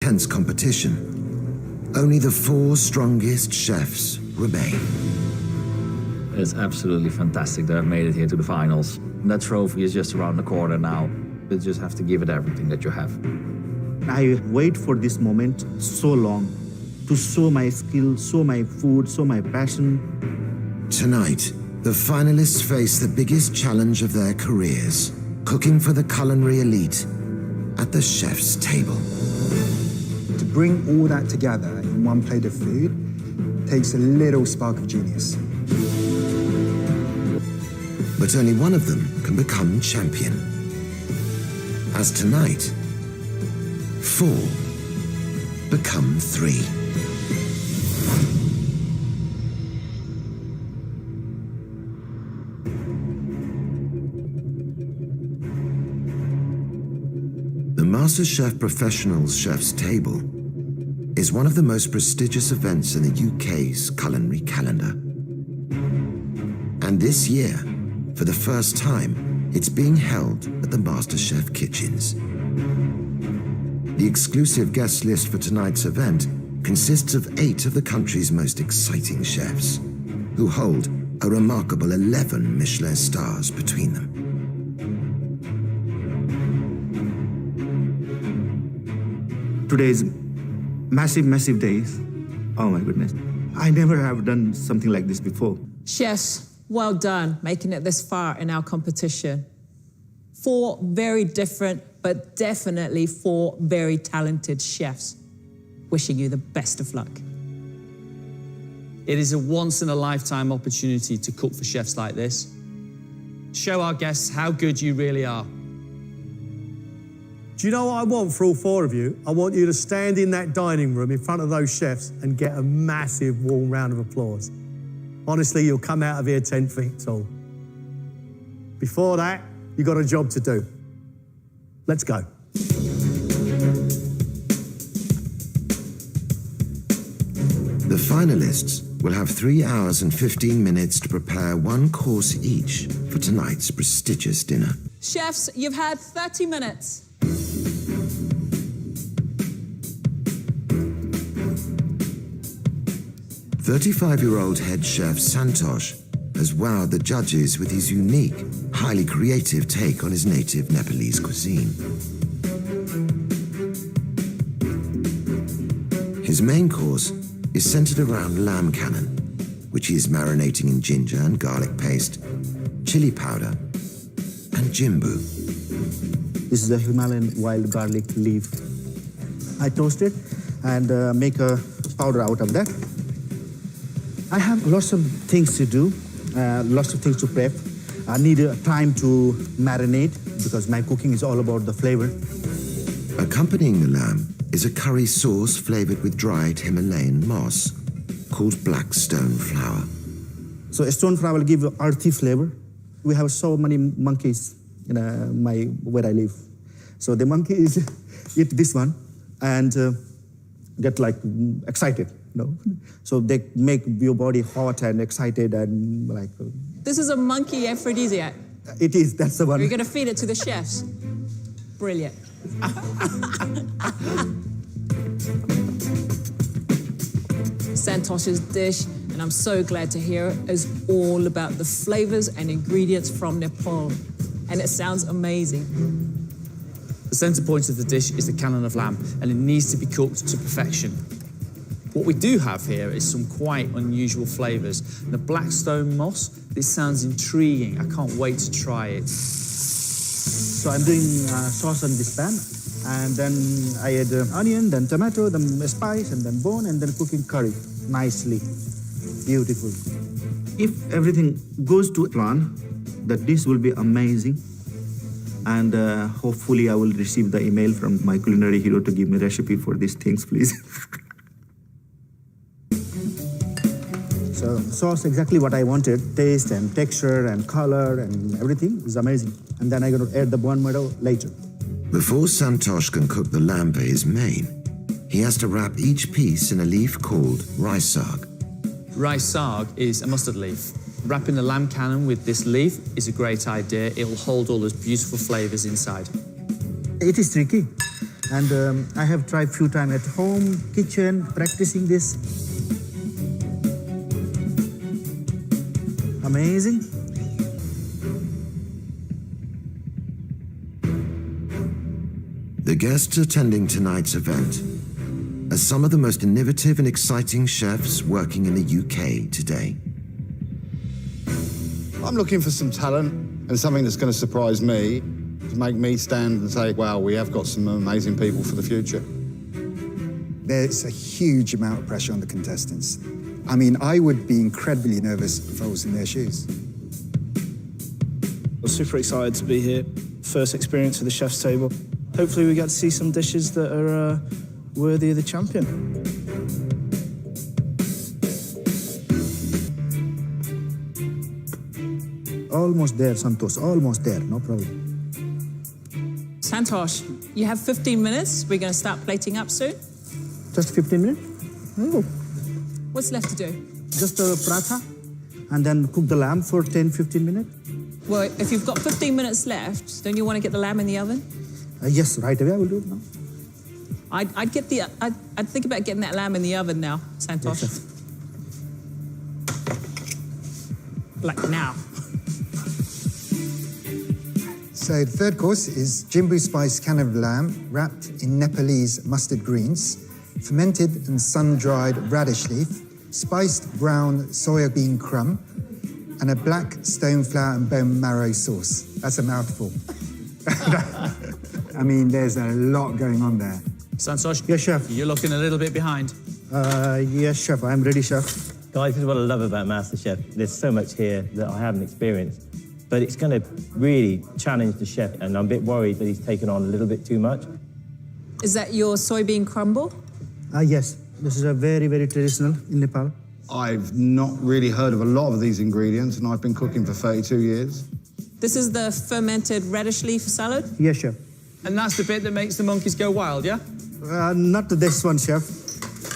Intense competition. Only the 4 strongest chefs remain. It's absolutely fantastic that I've made it here to the finals. That trophy is just around the corner now. You just have to give it everything that you have. I wait for this moment so long to show my skill, show my food, show my passion. Tonight, the finalists face the biggest challenge of their careers, cooking for the culinary elite at the chef's table. To bring all that together in one plate of food takes a little spark of genius. But only one of them can become champion. As tonight, 4 become 3. The Masterchef Professionals Chef's Table is one of the most prestigious events in the UK's culinary calendar. And this year, for the first time, it's being held at the Masterchef kitchens. The exclusive guest list for tonight's event consists of 8 of the country's most exciting chefs, who hold a remarkable 11 Michelin stars between them. Today is massive, massive days. Oh my goodness. I never have done something like this before. Chefs, well done making it this far in our competition. 4 very different, but definitely 4 very talented chefs. Wishing you the best of luck. It is a once-in-a-lifetime opportunity to cook for chefs like this. Show our guests how good you really are. Do you know what I want for all 4 of you? I want you to stand in that dining room in front of those chefs and get a massive warm round of applause. Honestly, you'll come out of here 10 feet tall. Before that, you've got a job to do. Let's go. The finalists will have 3 hours and 15 minutes to prepare 1 course each for tonight's prestigious dinner. Chefs, you've had 30 minutes. 35-year-old head chef Santosh has wowed the judges with his unique, highly creative take on his native Nepalese cuisine. His main course is centered around lamb cannon, which he is marinating in ginger and garlic paste, chili powder, and jimbu. This is a Himalayan wild garlic leaf. I toast it and make a powder out of that. I have lots of things to do, lots of things to prep. I need time to marinate because my cooking is all about the flavor. Accompanying the lamb is a curry sauce flavored with dried Himalayan moss called black stone flower. So stone flower will give earthy flavor. We have so many monkeys in where I live. So the monkeys eat this one and get like excited. No, so they make your body hot and excited and like. This is a monkey aphrodisiac. It is. That's the one. You're going to feed it to the chefs. Brilliant. Santosh's dish, and I'm so glad to hear it, is all about the flavors and ingredients from Nepal, and it sounds amazing. The centre point of the dish is the cannon of lamb, and it needs to be cooked to perfection. What we do have here is some quite unusual flavours. The blackstone moss, this sounds intriguing. I can't wait to try it. So I'm doing sauce on this pan, and then I add onion, then tomato, then spice, and then bone, and then cooking curry nicely. Beautiful. If everything goes to plan, the dish will be amazing. And hopefully I will receive the email from my culinary hero to give me a recipe for these things, please. So sauce exactly what I wanted, taste and texture and color and everything is amazing. And then I'm going to add the bone marrow later. Before Santosh can cook the lamb for his main, he has to wrap each piece in a leaf called rice sag. Rice sag is a mustard leaf. Wrapping the lamb cannon with this leaf is a great idea. It will hold all those beautiful flavours inside. It is tricky. And I have tried few times at home, kitchen, practicing this. Amazing. The guests attending tonight's event are some of the most innovative and exciting chefs working in the UK today. I'm looking for some talent and something that's going to surprise me, to make me stand and say, wow, we have got some amazing people for the future. There's a huge amount of pressure on the contestants. I mean, I would be incredibly nervous if I was in their shoes. I'm super excited to be here. First experience at the chef's table. Hopefully we get to see some dishes that are worthy of the champion. Almost there, Santosh, almost there, no problem. Santosh, you have 15 minutes. We're going to start plating up soon. Just 15 minutes? Oh. What's left to do? Just a paratha, and then cook the lamb for 10-15 minutes. Well, if you've got 15 minutes left, don't you want to get the lamb in the oven? Yes, right away I will do it now. I'd think about getting that lamb in the oven now, Santosh. Yes, Like now. So the third course is Jimbu spiced can of lamb wrapped in Nepalese mustard greens, fermented and sun-dried radish leaf, spiced brown soya bean crumb, and a black stone flour and bone marrow sauce. That's a mouthful. I mean, there's a lot going on there. Santosh, Yes, chef. you're looking a little bit behind. Yes, chef, I'm ready, chef. Guys, this is what I love about MasterChef. There's so much here that I haven't experienced, but it's going to really challenge the chef, and I'm a bit worried that he's taken on a little bit too much. Is that your soybean crumble? Yes, this is a very, very traditional in Nepal. I've not really heard of a lot of these ingredients, and I've been cooking for 32 years. This is the fermented radish leaf salad? Yes, chef. And that's the bit that makes the monkeys go wild, yeah? Not this one, chef.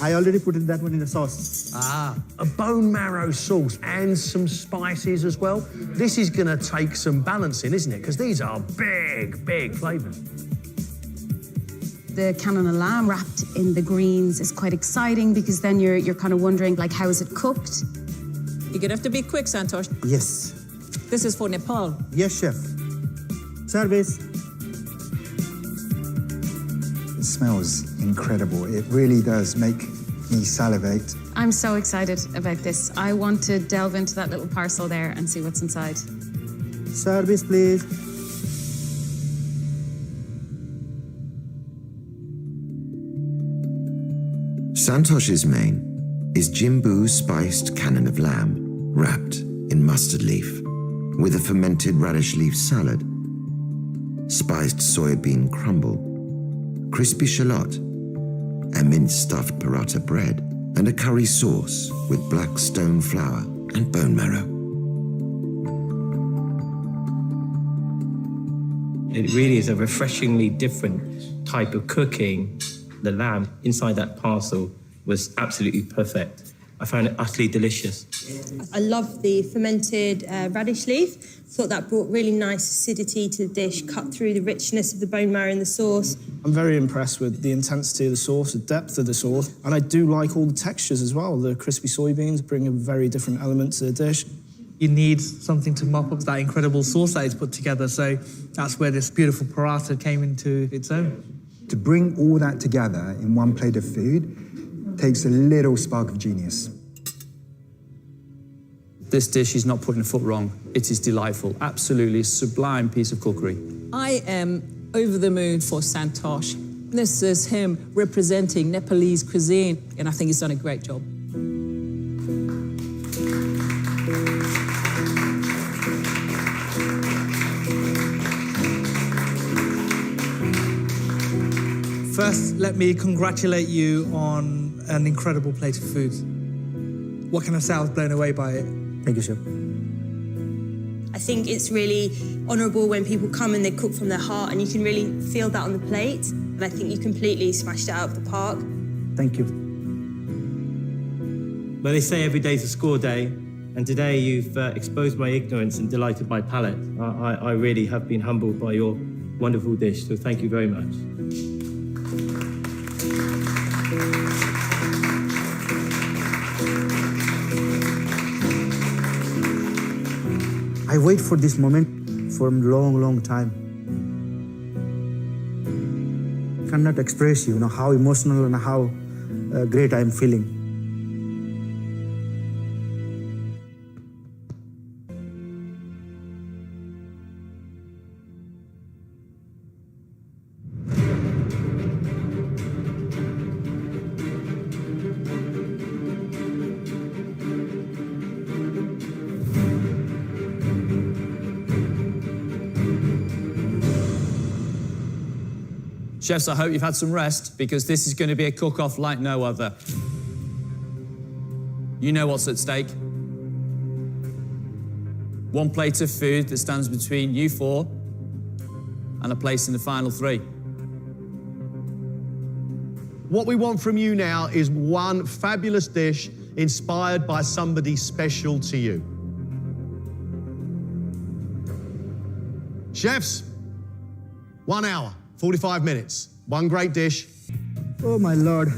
I already put that one in the sauce. A bone marrow sauce and some spices as well. This is going to take some balancing, isn't it? Because these are big, big flavours. The cannon of lamb wrapped in the greens is quite exciting because then you're kind of wondering, like, how is it cooked? You're going to have to be quick, Santosh. Yes. This is for Nepal. Yes, chef. Service. It smells incredible. It really does make me salivate. I'm so excited about this. I want to delve into that little parcel there and see what's inside. Service, please. Santosh's main is Jimbu spiced cannon of lamb wrapped in mustard leaf with a fermented radish leaf salad, spiced soybean crumble, crispy shallot, a minced stuffed paratha bread, and a curry sauce with black stone flour and bone marrow. It really is a refreshingly different type of cooking. The lamb inside that parcel was absolutely perfect. I found it utterly delicious. I love the fermented radish leaf. Thought that brought really nice acidity to the dish, cut through the richness of the bone marrow in the sauce. I'm very impressed with the intensity of the sauce, the depth of the sauce, and I do like all the textures as well. The crispy soybeans bring a very different element to the dish. You need something to mop up that incredible sauce that he's put together, so that's where this beautiful paratha came into its own. To bring all that together in one plate of food takes a little spark of genius. This dish is not putting a foot wrong. It is delightful, absolutely sublime piece of cookery. I am over the moon for Santosh. This is him representing Nepalese cuisine, and I think he's done a great job. First, let me congratulate you on an incredible plate of food. What can I say? I was blown away by it. Thank you, chef. I think it's really honourable when people come and they cook from their heart, and you can really feel that on the plate. And I think you completely smashed it out of the park. Thank you. Well, they say every day's a score day, and today you've exposed my ignorance and delighted my palate. I really have been humbled by your wonderful dish, so thank you very much. I wait for this moment for a long, long time. I cannot express you know how emotional and how great I am feeling. Chefs, I hope you've had some rest, because this is going to be a cook-off like no other. You know what's at stake. One plate of food that stands between you four and a place in the final three. What we want from you now is one fabulous dish inspired by somebody special to you. Chefs, 1 hour, 45 minutes, one great dish. Oh my Lord.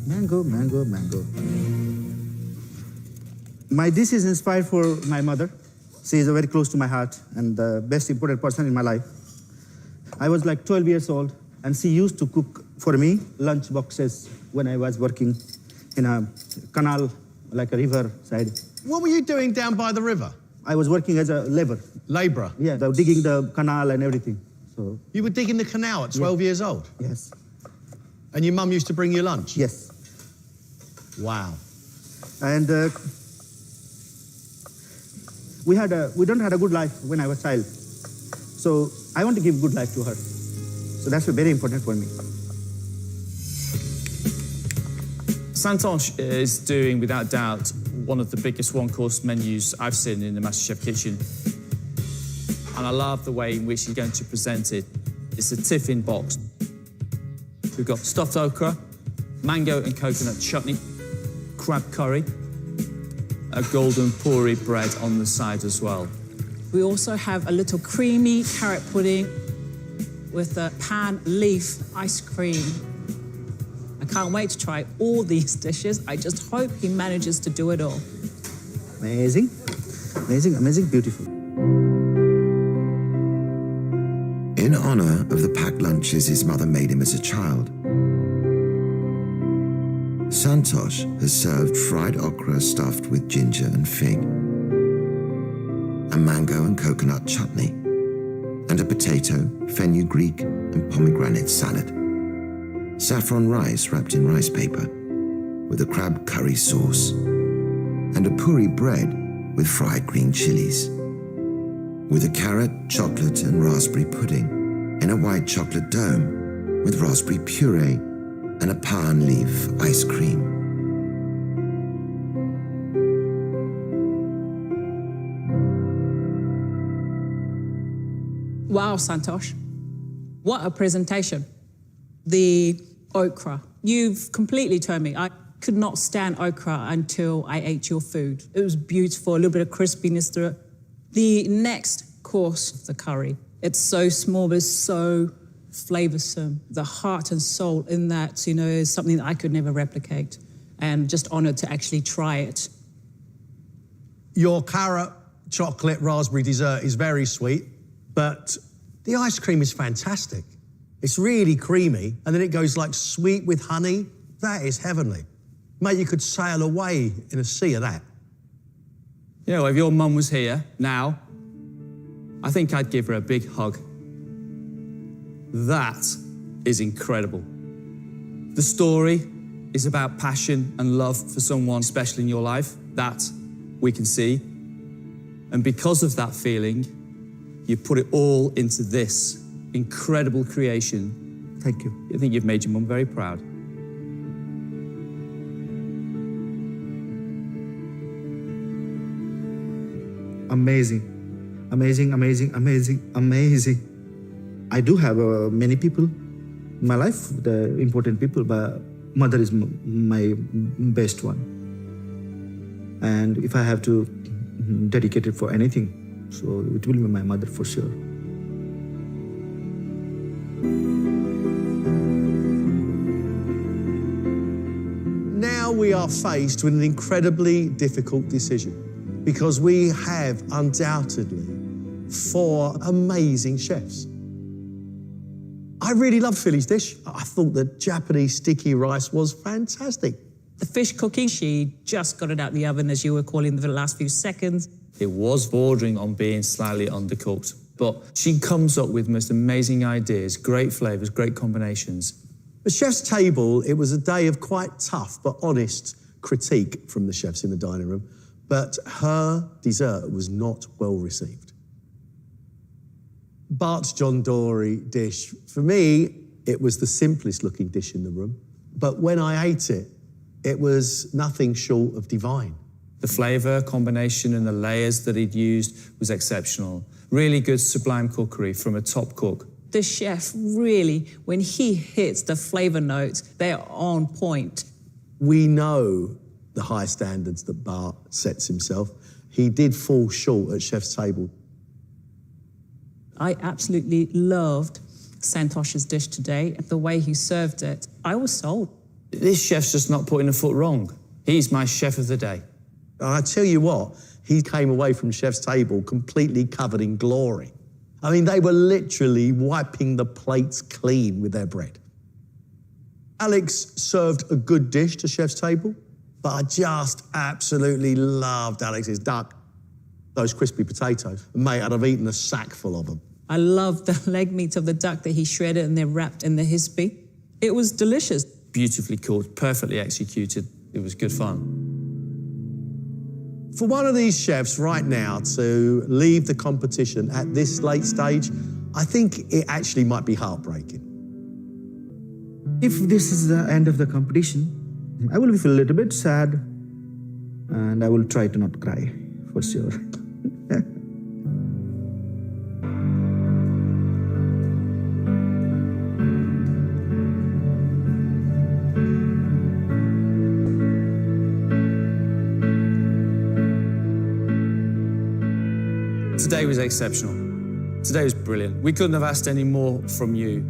Mango, mango, mango. My dish is inspired for my mother. She is very close to my heart and the best important person in my life. I was like 12 years old and she used to cook for me lunch boxes when I was working in a canal, like a river side. What were you doing down by the river? I was working as a laborer. Labourer? Yeah, digging the canal and everything. So. You were digging the canal at 12 years old? Yes. And your mum used to bring you lunch? Yes. Wow. And we don't had a good life when I was a child. So I want to give good life to her. So that's very important for me. Santosh is doing, without doubt, one of the biggest one-course menus I've seen in the MasterChef kitchen. And I love the way in which he's going to present it. It's a tiffin box. We've got stuffed okra, mango and coconut chutney, crab curry, a golden puri bread on the side as well. We also have a little creamy carrot pudding with a pan leaf ice cream. I can't wait to try all these dishes. I just hope he manages to do it all. Amazing, amazing, amazing, beautiful. In honor of the packed lunches his mother made him as a child, Santosh has served fried okra stuffed with ginger and fig, a mango and coconut chutney, and a potato, fenugreek, and pomegranate salad. Saffron rice wrapped in rice paper, with a crab curry sauce, and a puri bread with fried green chilies, with a carrot, chocolate, and raspberry pudding in a white chocolate dome with raspberry puree and a pan leaf ice cream. Wow, Santosh. What a presentation. The okra. You've completely turned me. I could not stand okra until I ate your food. It was beautiful, a little bit of crispiness through it. The next course, the curry. It's so small, but it's so flavoursome. The heart and soul in that, you know, is something that I could never replicate. And just honoured to actually try it. Your carrot, chocolate, raspberry dessert is very sweet, but the ice cream is fantastic. It's really creamy, and then it goes like sweet with honey. That is heavenly. Mate, you could sail away in a sea of that. You know, if your mum was here now, I think I'd give her a big hug. That is incredible. The story is about passion and love for someone special in your life. That we can see. And because of that feeling, you put it all into this incredible creation. Thank you. I think you've made your mum very proud. Amazing, amazing, amazing, amazing, amazing. I do have many people in my life, the important people, but mother is my best one. And if I have to dedicate it for anything, so it will be my mother for sure. Now we are faced with an incredibly difficult decision. because we have undoubtedly 4 amazing chefs. I really loved Philly's dish. I thought the Japanese sticky rice was fantastic. The fish cooking, she just got it out the oven, as you were calling, for the last few seconds. It was bordering on being slightly undercooked, but she comes up with most amazing ideas, great flavours, great combinations. The chef's table, it was a day of quite tough but honest critique from the chefs in the dining room, but her dessert was not well received. Bart's John Dory dish, for me, it was the simplest looking dish in the room, but when I ate it, it was nothing short of divine. The flavour combination and the layers that he'd used was exceptional. Really good sublime cookery from a top cook. The chef really, when he hits the flavour notes, they're on point. We know the high standards that Bart sets himself. He did fall short at chef's table. I absolutely loved Santosh's dish today. The way he served it, I was sold. This chef's just not putting a foot wrong. He's my chef of the day. And I tell you what, he came away from chef's table completely covered in glory. I mean, they were literally wiping the plates clean with their bread. Alex served a good dish to chef's table, but I just absolutely loved Alex's duck. Those crispy potatoes. Mate, I'd have eaten a sack full of them. I loved the leg meat of the duck that he shredded and then wrapped in the hispy. It was delicious. Beautifully cooked, perfectly executed. It was good fun. For one of these chefs right now to leave the competition at this late stage, I think it actually might be heartbreaking. If this is the end of the competition, I will feel a little bit sad and I will try to not cry, for sure. Today was exceptional. Today was brilliant. We couldn't have asked any more from you.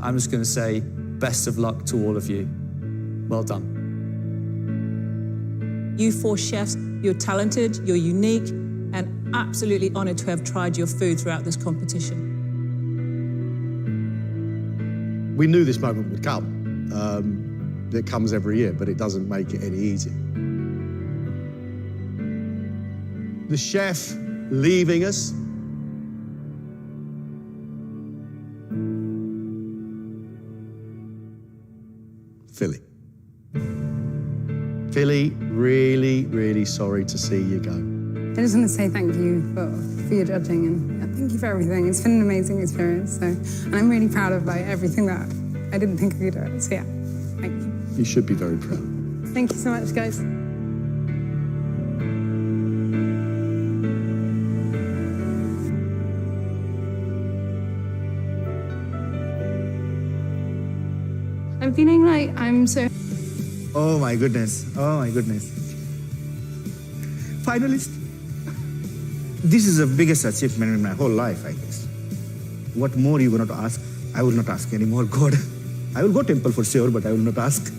I'm just going to say best of luck to all of you. Well done. You 4 chefs, you're talented, you're unique, and absolutely honoured to have tried your food throughout this competition. We knew this moment would come. It comes every year, but it doesn't make it any easier. The chef leaving us. Philly. Philly, really, really sorry to see you go. I just want to say thank you for your judging and thank you for everything. It's been an amazing experience. And I'm really proud of everything that I didn't think I could do. So yeah, thank you. You should be very proud. Thank you so much, guys. I'm feeling like I'm so... Oh my goodness, oh my goodness. Finalist. This is the biggest achievement in my whole life, I guess. What more you going to ask? I will not ask anymore, God. I will go temple for sure, but I will not ask.